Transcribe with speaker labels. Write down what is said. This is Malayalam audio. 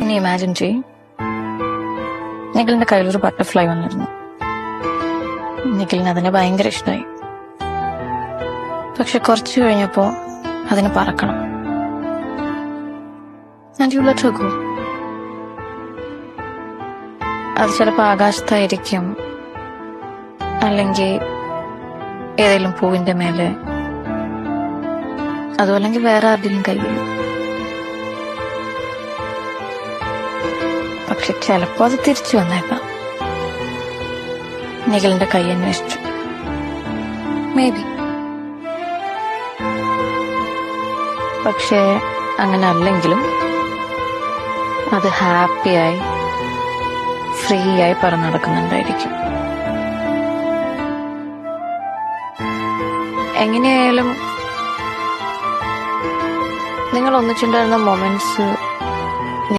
Speaker 1: ഇനി ഇമാജിൻ ചെയ്യും, നിഖിലിന്റെ കയ്യിലൊരു ബട്ടർഫ്ലൈ വന്നിരുന്നു. നിഖിലിന് അതിനെ ഭയങ്കര ഇഷ്ടമായി. പക്ഷെ കുറച്ചു കഴിഞ്ഞപ്പോ അതിന് പറക്കണം. And you let her go. അത് ചിലപ്പോ ആകാശത്തായിരിക്കും, അല്ലെങ്കിൽ ഏതെങ്കിലും പൂവിന്റെ മേലെ, അതുമല്ലെങ്കിൽ വേറെ ആരുടെയും കയ്യിൽ. പക്ഷെ ചിലപ്പോ അത് തിരിച്ചു വന്നേക്കാം. നിഖിലിന്റെ കൈ അന്വേഷിച്ചു. May be. പക്ഷേ അങ്ങനെ അല്ലെങ്കിലും അത് ഹാപ്പിയായി ഫ്രീ ആയി പറന്ന് നടക്കുന്നുണ്ടായിരിക്കും. എങ്ങനെയായാലും നിങ്ങൾ ഒന്നിച്ചുണ്ടായിരുന്ന മൊമെന്റ്സ്